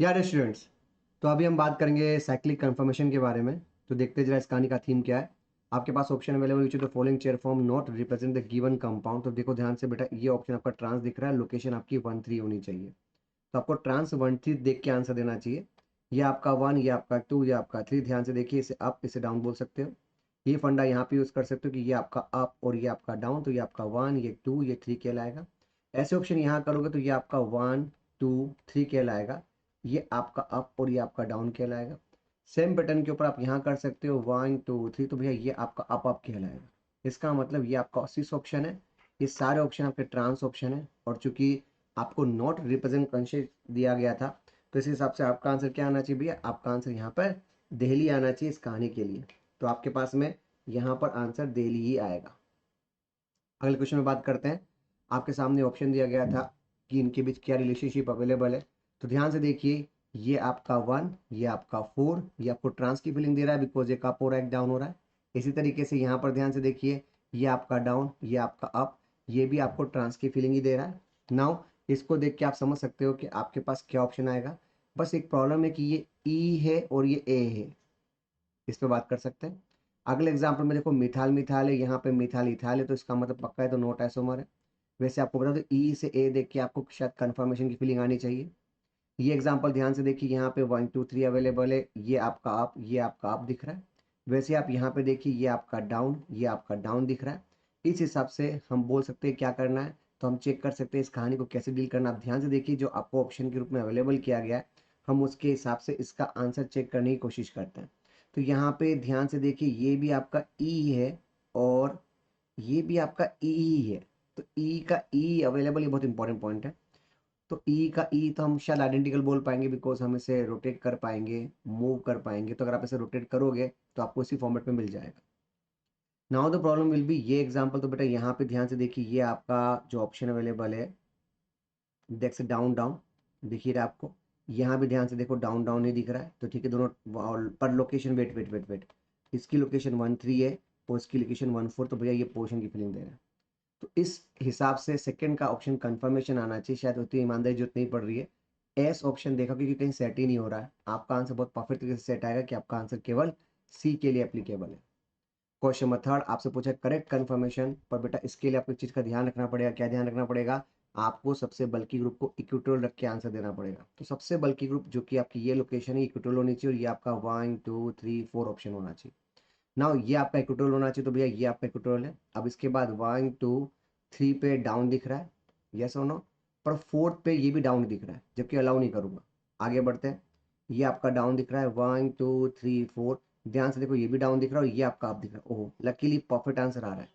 यार स्टूडेंट्स, तो अभी हम बात करेंगे साइक्लिक कन्फर्मेशन के बारे में। तो देखते जरा इस कहानी का थीम क्या है। आपके पास option available which the following chair form not represent the given compound. तो देखो ध्यान से बेटा, ये ऑप्शन आपका ट्रांस दिख रहा है, लोकेशन आपकी 1 3 होनी चाहिए। तो आपको ट्रांस 1 3 देख के आंसर देना चाहिए। ये आपका 1, ये आपका 2, ये आपका 3। ध्यान से देखिए, इसे अप इसे डाउन बोल सकते हो। ये फंडा यहाँ पे यूज कर सकते हो कि ये आपका अप और ये आपका डाउन। तो ये आपका 1, ये 2, ये 3 कहलाएगा। ऐसे ऑप्शन यहाँ करोगे तो ये आपका 1 2 3 कहलाएगा। ये आपका अप और ये आपका डाउन कहलाएगा। सेम बटन के ऊपर आप यहाँ कर सकते हो 1 2 3। तो भैया ये आपका अप अप कहलाएगा। इसका मतलब ये आपका ऑसिस ऑप्शन है। ये सारे ऑप्शन आपके ट्रांस ऑप्शन है। और चूंकि आपको नॉट रिप्रेजेंट कंसेप्ट दिया गया था, तो इस हिसाब से आपका आंसर क्या आना चाहिए भैया? आपका आंसर यहाँ पर दिल्ली आना चाहिए इस कहानी के लिए। तो आपके पास में यहाँ पर आंसर दिल्ली ही आएगा। अगले क्वेश्चन में बात करते हैं। आपके सामने ऑप्शन दिया गया था कि इनके बीच क्या रिलेशनशिप अवेलेबल है। तो ध्यान से देखिए, ये आपका 1, ये आपका 4, ये आपको ट्रांस की फीलिंग दे रहा है बिकॉज एक अप हो रहा है एक डाउन हो रहा है। इसी तरीके से यहाँ पर ध्यान से देखिए, ये आपका डाउन, ये आपका अप, ये भी आपको ट्रांस की फीलिंग ही दे रहा है। नाउ इसको देख के आप समझ सकते हो कि आपके पास क्या ऑप्शन आएगा। बस एक प्रॉब्लम है कि ये ई है और ये ए है। इस पे बात कर सकते हैं। अगले एग्जाम्पल में देखो, मिथाल मिथाल है, यहाँ पे मिथाल इथाल है, तो इसका मतलब पक्का है, तो नोट आइसोमर है। वैसे आपको बता दो, ई से ए देख के आपको शायद कंफर्मेशन की फीलिंग आनी चाहिए। ये एग्जांपल ध्यान से देखिए, यहाँ पे 1 2 3 अवेलेबल है। ये आपका अप, ये आपका अप दिख रहा है। वैसे आप यहाँ पे देखिए, ये आपका डाउन, ये आपका डाउन दिख रहा है। इस हिसाब से हम बोल सकते हैं क्या करना है। तो हम चेक कर सकते हैं इस कहानी को कैसे डील करना। आप ध्यान से देखिए, जो आपको ऑप्शन के रूप में अवेलेबल किया गया है, हम उसके हिसाब से इसका आंसर चेक करने की कोशिश करते हैं। तो यहाँ पे ध्यान से देखिए, ये भी आपका ई है और ये भी आपका ई ही है। तो ई का ई अवेलेबल, ये बहुत इंपॉर्टेंट पॉइंट है। तो ई का ई तो हम शायद आइडेंटिकल बोल पाएंगे बिकॉज हम इसे रोटेट कर पाएंगे, मूव कर पाएंगे। तो अगर आप इसे रोटेट करोगे तो आपको इसी फॉर्मेट में मिल जाएगा। Now the problem will be, ये एग्जांपल तो बेटा यहाँ पे ध्यान से देखिए, ये आपका जो ऑप्शन अवेलेबल है, देख से डाउन डाउन दिखिए रहा है आपको। यहाँ भी ध्यान से देखो, डाउन डाउन नहीं दिख रहा है। तो ठीक है, दोनों पर location, wait wait wait wait, इसकी लोकेशन 1 3 है और इसकी लोकेशन 1 4। तो भैया ये पोर्शन की फिलिंग दे रहा है। तो इस हिसाब से सेकंड का ऑप्शन कंफर्मेशन आना चाहिए। शायद उतनी ईमानदारी जरूरत नहीं पड़ रही है। एस ऑप्शन देखा, क्योंकि कहीं सेट ही नहीं हो रहा है। आपका आंसर बहुत परफेक्ट तरीके से सेट आएगा कि आपका आंसर केवल सी के लिए एप्लीकेबल है। क्वेश्चन नंबर थर्ड आपसे पूछा करेक्ट कंफर्मेशन, पर बेटा इसके लिए आपको एक चीज का ध्यान रखना पड़ेगा। क्या ध्यान रखना पड़ेगा? आपको सबसे बल्की ग्रुप को इक्विटोरियल रख के आंसर देना पड़ेगा। तो सबसे बल्की ग्रुप जो कि आपकी ये लोकेशन है, इक्विटोरियल होनी चाहिए। और ये आपका 1 2 3 4 ऑप्शन होना चाहिए। नाउ ये आपका इक्वेटोरियल होना चाहिए। तो भैया ये आपका इक्वेटोरियल है। अब इसके बाद 1 2 3 पे डाउन दिख रहा है, यस और नो। पर फोर्थ पे ये भी डाउन दिख रहा है, जबकि अलाउ नहीं करूंगा। आगे बढ़ते हैं। ये आपका डाउन दिख रहा है 1 2 3 4। ध्यान से देखो, ये भी डाउन दिख रहा है और ये आपका अप दिख रहा है। ओह, लकीली परफेक्ट आंसर आ रहा है।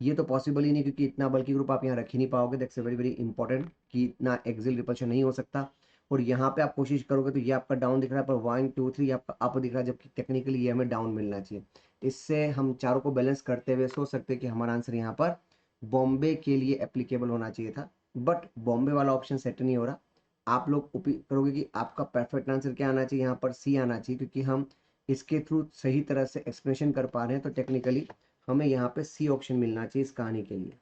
ये तो पॉसिबल ही नहीं, क्योंकि इतना बल्कि ग्रुप आप यहाँ रख ही नहीं पाओगे। दैट्स वेरी वेरी इंपॉर्टेंट कि इतना एक्सिल रिपल्शन नहीं हो सकता। और यहाँ पे आप कोशिश करोगे तो ये आपका डाउन दिख रहा है, पर 1 2 3 आपका अप दिख रहा है, जबकि टेक्निकली ये हमें डाउन मिलना चाहिए। इससे हम चारों को बैलेंस करते हुए सोच सकते हैं कि हमारा आंसर यहाँ पर बॉम्बे के लिए एप्लीकेबल होना चाहिए था। बट बॉम्बे वाला ऑप्शन सेट नहीं हो रहा। आप लोग करोगे कि आपका परफेक्ट आंसर क्या आना चाहिए? यहाँ पर सी आना चाहिए, क्योंकि हम इसके थ्रू सही तरह से एक्सप्लेनेशन कर पा रहे हैं। तो टेक्निकली हमें यहाँ पे सी ऑप्शन मिलना चाहिए इस कहानी के लिए।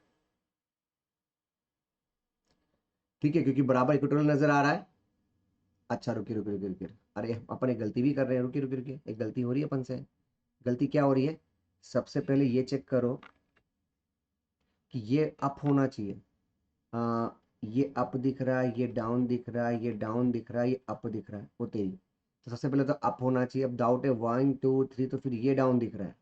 ठीक है, क्योंकि बराबर इक्वेटोरियल नजर आ रहा है। अच्छा रुकिए रुकिए रुकिए रुकिए, अरे अपन एक गलती भी कर रहे हैं। रुकिए रुकिए रुकिए, एक गलती हो रही है अपन से। गलती क्या हो रही है? सबसे पहले ये चेक करो कि ये अप होना चाहिए। ये अप दिख रहा है, ये डाउन दिख रहा है, ये डाउन दिख रहा है, ये अप दिख रहा है। वो तेरी, तो सबसे पहले तो अप होना चाहिए। अब डाउट है 1 2 3, तो फिर ये डाउन दिख रहा है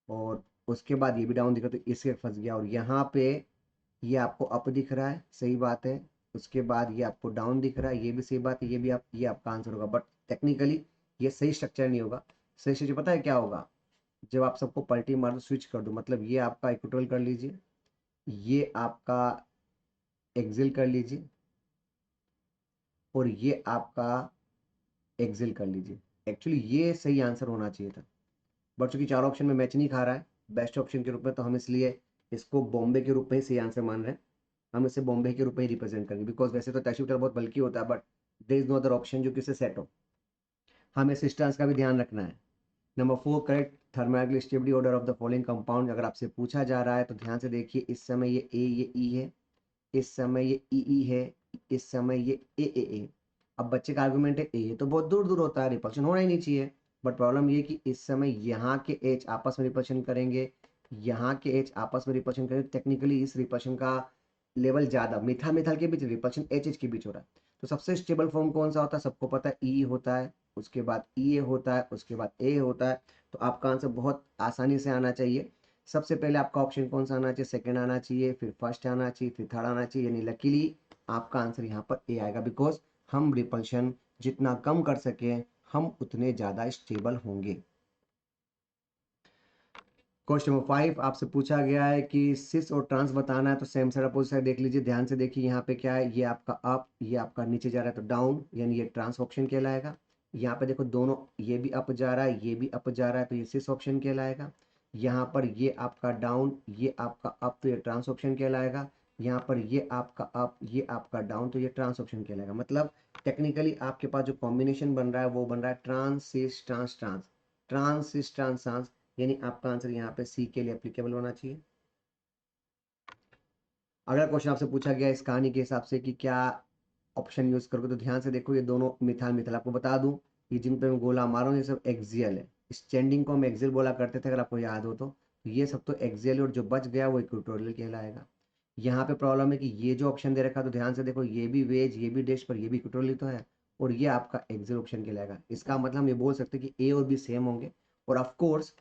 और उसके बाद ये भी डाउन दिख रहा है, तो इसके फंस गया। और यहाँ पे ये आपको अप दिख रहा है, सही बात है। उसके बाद ये आपको डाउन दिख रहा है, ये भी सही बात है। ये भी आप, ये आपका आंसर होगा। बट टेक्निकली ये सही स्ट्रक्चर नहीं होगा। सही स्ट्रक्चर पता है क्या होगा? जब आप सबको पलटी मार दो, स्विच कर दो, मतलब ये आपका इक्वटोरियल कर लीजिए, ये आपका एक्सिल कर लीजिए और ये आपका एक्सिल कर लीजिए। एक्चुअली ये सही आंसर होना चाहिए था। बट चूंकि चार ऑप्शन में मैच नहीं खा रहा है बेस्ट ऑप्शन के रूप में, तो हम इसलिए इसको बॉम्बे के रूप में ही सही आंसर मान रहे हैं। हम इसे बॉम्बे के रूप में ही रिप्रेजेंट करेंगे, बिकॉज वैसे तो टैशूटर बहुत बल्कि होता है, but there is no other option जो कि इससे सेट हो। हमें सिस्टेंस का भी ध्यान रखना है। Number 4 correct thermodynamic stability order of the following compound. अगर आपसे पूछा जा रहा है तो ध्यान से देखिए, इस समय ये ए ये ई है, इस समय ये ई ई है, इस समय ये ए ए ए। अब बच्चे का आर्गुमेंट है ये तो बहुत दूर दूर होता है, रिपल्शन होना ही नहीं चाहिए। बट प्रॉब्लम ये कि इस समय यहाँ के एच आपस में रिपल्शन करेंगे, यहाँ के एच आपस में रिपल्शन करेंगे, टेक्निकली इस रिपल्शन का लेवल ज़्यादा मिथाइल मिथाइल के बीच रिपल्शन एच एच के बीच हो रहा है। तो सबसे स्टेबल फॉर्म कौन सा होता है, सबको पता है ई होता है, उसके बाद ई ए होता है, उसके बाद ए होता है। तो आपका आंसर बहुत आसानी से आना चाहिए। सबसे पहले आपका ऑप्शन कौन सा आना चाहिए, सेकंड आना चाहिए, फिर फर्स्ट आना चाहिए, फिर थर्ड आना चाहिए, यानी लकीली आपका आंसर यहाँ पर ए आएगा, बिकॉज हम रिपल्शन जितना कम कर सके हम उतने ज़्यादा स्टेबल होंगे। क्वेश्चन नंबर 5 आपसे पूछा गया है कि सिस और ट्रांस बताना है, तो सेम साइड अपोजिट साइड देख लीजिए, ध्यान से देखिए यहाँ पे क्या है, ये आपका अप, ये आपका नीचे जा रहा है तो डाउन, यानी ये ट्रांस ऑप्शन कहलाएगा। यहाँ पे देखो दोनों, ये भी अप जा रहा है, ये भी अप जा रहा है, तो ये सिस ऑप्शन कहलाएगा। यहाँ पर ये आपका डाउन, ये आपका अप, तो ये ट्रांस ऑप्शन कहलाएगा। यहाँ पर ये आपका अप, ये आपका डाउन, तो ये ट्रांस ऑप्शन कहलाएगा। मतलब टेक्निकली आपके पास जो कॉम्बिनेशन बन रहा है वो बन रहा है trans cis trans trans, trans cis trans trans, यानी आपका आंसर यहाँ पे सी के लिए एप्लीकेबल होना चाहिए। अगला क्वेश्चन आपसे पूछा गया इस कहानी के हिसाब से कि क्या ऑप्शन यूज करोगे, तो ध्यान से देखो, ये दोनों मिथाइल मिथाइल, आपको बता दूं ये जिन पे मैं गोला मार रहा हूँ ये सब एक्सियल है। स्टैंडिंग को हम एक्सियल बोला करते थे, अगर आपको याद हो तो ये सब तो एक्सियल, और जो बच गया वो इक्वेटोरियल कहलाएगा। यहाँ पे प्रॉब्लम है कि ये जो ऑप्शन दे रखा है, तो ध्यान से देखो, ये भी वेज, ये भी डेश, पर ये भी इक्वेटोरियल तो है, और ये आपका एक्सियल ऑप्शन कहलाएगा। इसका मतलब हम ये बोल सकते हैं कि ए और बी सेम होंगे। और ऑफ कोर्स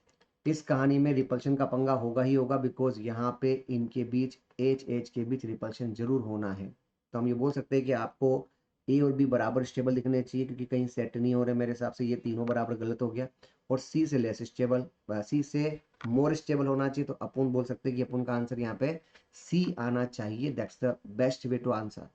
इस कहानी में रिपल्शन का पंगा होगा ही होगा, बिकॉज यहाँ पे इनके बीच एच एच के बीच रिपल्शन जरूर होना है। तो हम ये बोल सकते हैं कि आपको ए और बी बराबर स्टेबल दिखने चाहिए, क्योंकि कहीं सेट नहीं हो रहे मेरे हिसाब से, ये तीनों बराबर गलत हो गया। और सी से लेस स्टेबल, सी से मोर स्टेबल होना चाहिए, तो अपन बोल सकते हैं कि अपन का आंसर यहाँ पे सी आना चाहिए। That's the best way to answer.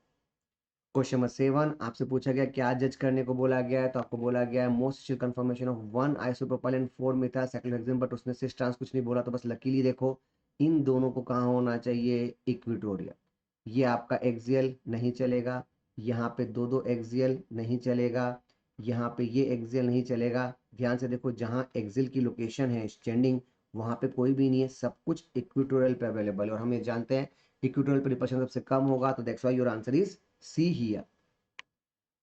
Question number 7 आपसे पूछा गया क्या जज करने को बोला गया है, तो आपको बोला गया है most confirmation of 1 isopropyl and 4 methyl cyclohexane, but उसने सिस ट्रांस कुछ नहीं बोला, तो बस लकीली देखो इन दोनों को कहाँ होना चाहिए, इक्विटोरियल। ये आपका एक्सियल नहीं चलेगा, यहाँ पे दो दो एक्सियल नहीं चलेगा, यहाँ पे ये एक्सियल नहीं चलेगा। ध्यान से देखो, जहाँ एक्सियल की लोकेशन है स्टैंडिंग, वहाँ पे कोई भी नहीं है, सब कुछ इक्विटोरियल पे अवेलेबल है, और हम ये जानते हैं इक्विटोरियल पे रिपल्शन सबसे कम होगा, तो that's why your answer is C here.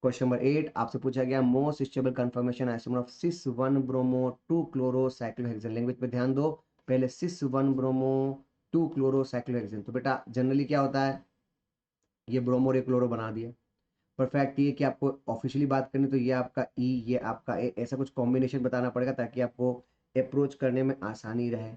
Question number 8 आपसे पूछा गया most stable conformation isomer of cis 1 bromo 2 chloro cyclohexane. Language पे ध्यान दो, पहले सिस 1 ब्रोमो 2 क्लोरो साइक्लोहेक्सेन, तो बेटा जनरली क्या होता है, ये ब्रोमो और ये क्लोरो बना दिया। पर फैक्ट ये कि आपको ऑफिशियली बात करनी तो ये आपका ई, ये आपका ए, ऐसा कुछ कॉम्बिनेशन बताना पड़ेगा ताकि आपको अप्रोच करने में आसानी रहे।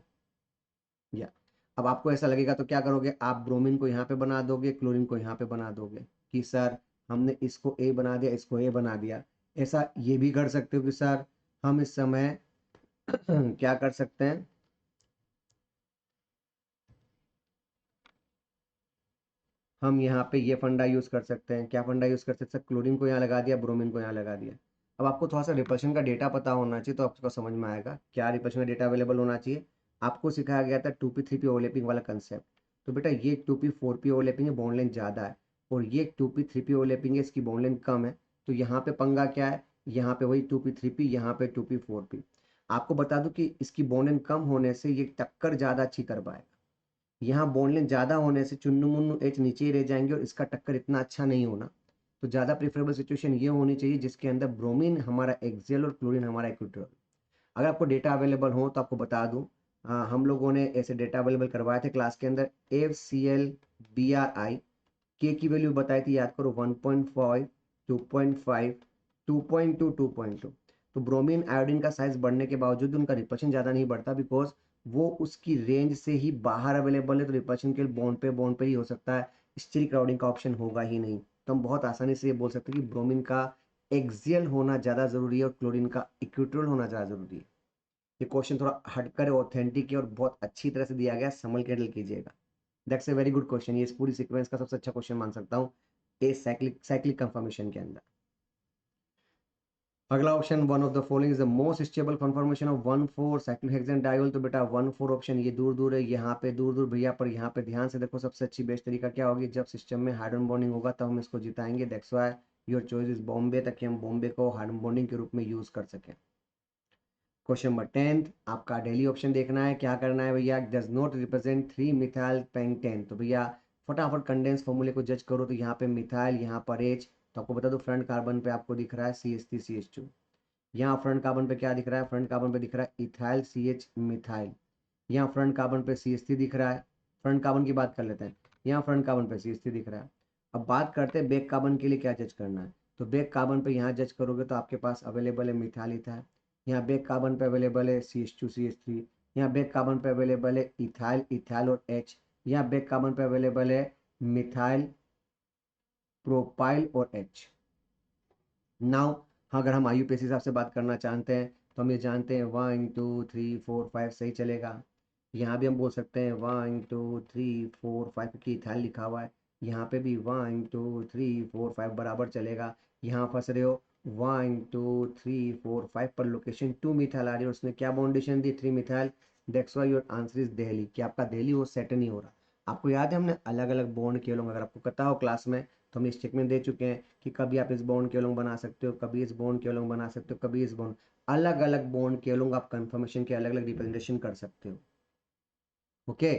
या अब आपको ऐसा लगेगा तो क्या करोगे, आप ब्रोमीन को यहाँ पे बना दोगे, क्लोरीन को यहाँ पे बना दोगे, कि सर हमने इसको ए बना दिया, इसको ए बना दिया। ऐसा ये भी कर सकते हो कि सर हम इस समय क्या कर सकते हैं, हम यहाँ पे ये फंडा यूज कर सकते हैं। क्या फंडा यूज कर सकते हैं, क्लोरीन को यहाँ लगा दिया, ब्रोमीन को यहाँ लगा दिया। अब आपको थोड़ा सा रिपल्शन का डेटा पता होना चाहिए, तो आपको समझ में आएगा क्या रिपल्शन का डेटा अवेलेबल होना चाहिए। आपको सिखाया गया था 2p 3p ओवरलैपिंग वाला कंसेप्ट, तो बेटा ये 2p 4p ओवरलैपिंग है, बॉन्ड लेंथ ज़्यादा है, और ये 2p 3p ओवरलैपिंग है, इसकी बॉन्ड लेंथ कम है। तो यहाँ पे पंगा क्या है, यहाँ पे वही 2p 3p, यहाँ पे 2p 4p। आपको बता दूं कि इसकी बॉन्ड लेंथ कम होने से ये टक्कर ज़्यादा अच्छी कर पाएगा, यहाँ बॉन्ड लेंथ ज़्यादा होने से चुन्नू मुन्नू एच नीचे ही रह जाएंगे, और इसका टक्कर इतना अच्छा नहीं होना। तो ज़्यादा प्रेफरेबल सिचुएशन ये होनी चाहिए जिसके अंदर ब्रोमीन हमारा एक्सियल और क्लोरीन हमारा इक्विटोरियल। अगर आपको डेटा अवेलेबल हो तो आपको बता दूं, हम लोगों ने ऐसे डेटा अवेलेबल करवाए थे क्लास के अंदर। FCl BrI के की वैल्यू बताई थी, याद करो, 1.5, 2.5, 2.2, 2.2। तो ब्रोमीन आयोडीन का साइज बढ़ने के बावजूद उनका रिपल्शन ज़्यादा नहीं बढ़ता, बिकॉज वो उसकी रेंज से ही बाहर अवेलेबल है, तो रिपल्शन के बॉन्ड पे ही हो सकता है, स्टील क्राउडिंग का ऑप्शन होगा ही नहीं। तो हम बहुत आसानी से ये बोल सकते हैं कि ब्रोमीन का एक्सियल होना ज़्यादा ज़रूरी है और क्लोरीन का इक्विटोरियल होना ज़्यादा ज़रूरी है। ये क्वेश्चन थोड़ा हटकर ऑथेंटिक है और बहुत अच्छी तरह से दिया गया, संभल के डील कीजिएगा। That's a very good question, ये इस पूरी सीक्वेंस का सबसे अच्छा क्वेश्चन मान सकता हूँ ए साइक्लिक साइक्लिक कंफर्मेशन के अंदर। अगला option one of the following is the most stable confirmation of 1,4 cyclohexane diol, तो बेटा 1,4 ऑप्शन ये दूर दूर है, यहाँ पे दूर दूर भैया, पर यहाँ पे ध्यान से देखो, सबसे अच्छी बेस्ट तरीका क्या होगी, जब सिस्टम में हाइड्रोजन बॉन्डिंग होगा तब हम इसको जिताएंगे। That's why your choice is Bombay, ताकि हम बॉम्बे को हाइड्रोजन बॉन्डिंग के रूप में यूज कर सकें। क्वेश्चन नंबर 10 आपका डेली ऑप्शन देखना है, क्या करना है भैया, does not represent 3 methyl pentane, तो भैया फटाफट कंडेंस फॉर्मूले को जज करो, तो यहाँ पे मिथाइल, यहाँ पर एच, तो आपको बता दो फ्रंट कार्बन पे आपको दिख रहा है CH3CH2। यहाँ फ्रंट कार्बन पे क्या दिख रहा है, फ्रंट कार्बन पे दिख रहा है इथाइल CH मिथाइल। यहाँ फ्रंट कार्बन पे CH3 दिख रहा है, फ्रंट कार्बन की बात कर लेते हैं, यहाँ फ्रंट कार्बन पे CH3 दिख रहा है। अब बात करते हैं बैक कार्बन के लिए क्या जज करना है। तो बैक कार्बन पे यहाँ जज करोगे तो आपके पास अवेलेबल है मिथाइल इथाइल, यहाँ बैक कार्बन पे अवेलेबल है CH2CH3, यहाँ बैक कार्बन पे अवेलेबल है इथाइल इथाइल और H, यहाँ बैक कार्बन पे अवेलेबल है मिथाइल प्रोपाइल और H। नाउ अगर हम IUPAC हिसाब से बात करना चाहते हैं तो हम ये जानते हैं 1 2 3 4 5 सही चलेगा। यहाँ भी हम बोल सकते हैं 1 2 3 4 5 क्योंकि इथाइल लिखा हुआ है। यहाँ पे भी 1 2 3 4 5 बराबर चलेगा। यहाँ फंस रहे हो 1 2 3 4 5 पर लोकेशन 2 मिथाइल आ रही है, उसने क्या बाउंडेशन दी 3 methyl. That's why your answer is Delhi, कि आपका दिल्ली वो सेट नहीं हो रहा। आपको याद है हमने अलग अलग बॉन्ड किए लोग, अगर आपको पता हो क्लास में तो हम इस स्टेटमेंट दे चुके हैं कि कभी आप इस बॉन्ड के लोग बना सकते हो, कभी इस बॉन्ड के लोग बना सकते हो, कभी इस बॉन्ड, अलग अलग बॉन्ड के लोग आप कंफर्मेशन के अलग अलग रिप्रेजेंटेशन कर सकते हो। ओके,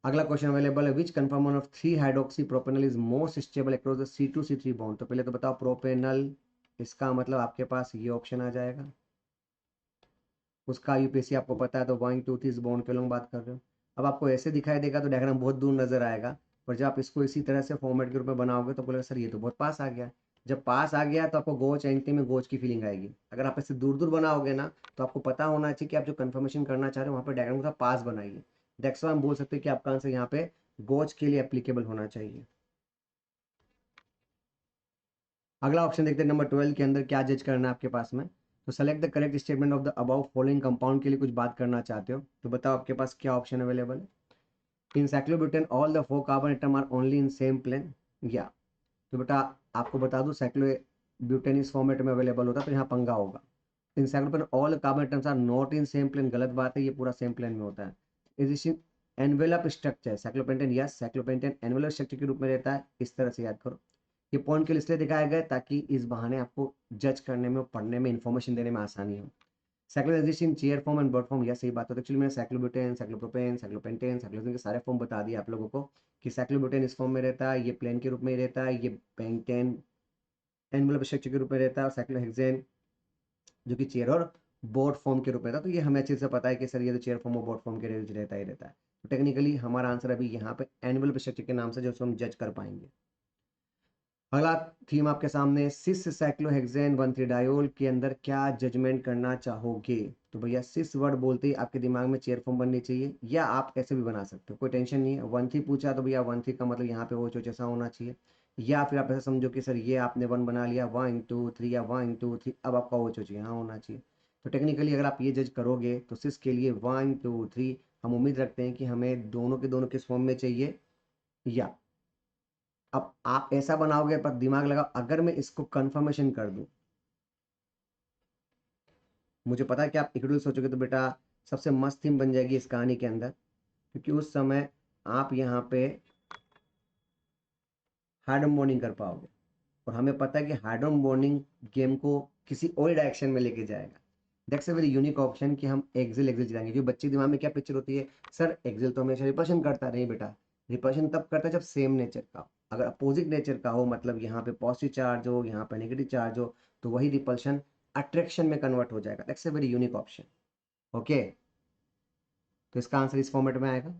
अगला क्वेश्चन अवेलेबल है, which conformer of 3 hydroxy propanal is most stable across the C2C3 bond. तो पहले तो बताओ प्रोपेनल, इसका मतलब आपके पास ये ऑप्शन आ जाएगा। उसका यूपीएससी आपको पता है तो 1 2 3 बॉन्ड के लोग बात कर रहे हो। अब आपको ऐसे दिखाई देगा तो डायग्राम बहुत दूर नजर आएगा, पर जब आप इसको इसी तरह से फॉर्मेट के रूप में बनाओगे तो बोलेगा सर ये तो बहुत पास आ गया। जब पास आ गया तो आपको गोच एंटी में गोच की फीलिंग आएगी। अगर आप इसे दूर दूर बनाओगे ना तो आपको पता होना चाहिए कि आप जो कन्फर्मेशन करना चाह रहे हो वहाँ पर डायग्राम का पास बनाइए। दैट्स व्हाई हम बोल सकते हैं कि आपका आंसर यहाँ पे गोच के लिए एप्लीकेबल होना चाहिए। अगला ऑप्शन देखते हैं नंबर 12 के अंदर क्या जज करना है आपके पास में। तो select the correct statement of the above following compound के लिए कुछ बात करना चाहते हो तो बताओ आपके पास क्या ऑप्शन अवेलेबल है। In cyclobutane all the 4 carbon atom are only in same plane, या तो बेटा आपको बता दूं साइक्लोब्यूटेन इस फॉर्मेट में अवेलेबल होता है तो यहाँ पंगा होगा। In cyclobutane all carbon atoms are not in same plane, गलत बात है, ये पूरा सेम प्लेन में होता है। Is in envelope structure cyclopentane, yes cyclopentane envelope structure के रूप में रहता है, इस तरह से याद करो। ये पॉइंट के लिए इसलिए दिखाया गया ताकि इस बहाने आपको जज करने में और पढ़ने में इंफॉर्मेशन देने में आसानी हो। Cyclone exist in chair form and bird form, यह सही बात है। एक्चुअली मैंने साइक्लोब्यूटेन साइक्लोप्रोपेन साइक्लोपेंटेन साइक्लोहेक्सेन के सारे फॉर्म बता दिए आप लोगों को कि साइक्लोब्यूटेन इस फॉर्म में रहता है, ये प्लेन के रूप में रहता है, ये पेंटेन एनवेलप स्ट्रक्चर के रूप में रहता है, और साइक्लोहेक्सेन जो कि चेयर और बोर्ड फॉर्म के रूप में रहता है। तो ये हमें अच्छे से पता है कि सर ये तो चेयर फॉर्म और बोर्ड फॉर्म के रहता ही रहता है। तो टेक्निकली हमारा आंसर अभी यहाँ पे एनवेलप स्ट्रक्चर के नाम से जो हम जज कर पाएंगे। अगला थीम आपके सामने, सिस साइक्लोहेक्सेन 1,3 डायोल के अंदर क्या जजमेंट करना चाहोगे। तो भैया सिस वर्ड बोलते ही आपके दिमाग में चेयर फॉर्म बननी चाहिए, या आप ऐसे भी बना सकते हो, कोई टेंशन नहीं है। 1,3 पूछा तो भैया 1,3 का मतलब यहाँ पे वो चोच ऐसा होना चाहिए, या फिर आप ऐसा समझो कि सर ये आपने 1 बना लिया 1 2 3 या 1 2 3, अब आपका वो चोच यहाँ होना चाहिए। तो टेक्निकली अगर आप ये जज करोगे तो सिस के लिए 1 2 3 हम उम्मीद रखते हैं कि हमें दोनों के दोनों किस फॉर्म में चाहिए, या अब आप ऐसा बनाओगे पर दिमाग लगाओ अगर मैं इसको कंफर्मेशन कर दूं, मुझे पता है कि आप इक्वल सोचोगे तो बेटा सबसे मस्त थीम बन जाएगी इस कहानी के अंदर, क्योंकि उस समय आप यहाँ पे हार्डम बॉन्डिंग कर पाओगे, और हमें पता है कि हार्डम बॉन्डिंग गेम को किसी और डायरेक्शन में लेके जाएगा। That's a very unique option कि हम एक्सिल एक्सिल चलाएंगे, क्योंकि बच्चे दिमाग में क्या पिक्चर होती है, सर एक्सिल तो हमेशा रिपल्शन करता नहीं बेटा, रिपल्शन तब करता है जब सेम नेचर का हो। अगर अपोजिट नेचर का हो, मतलब यहाँ पे पॉजिटिव चार्ज हो यहाँ पे नेगेटिव चार्ज हो, तो वही रिपल्शन अट्रैक्शन में कन्वर्ट हो जाएगा। That's a very unique option. Okay, तो इसका आंसर इस फॉर्मेट में आएगा।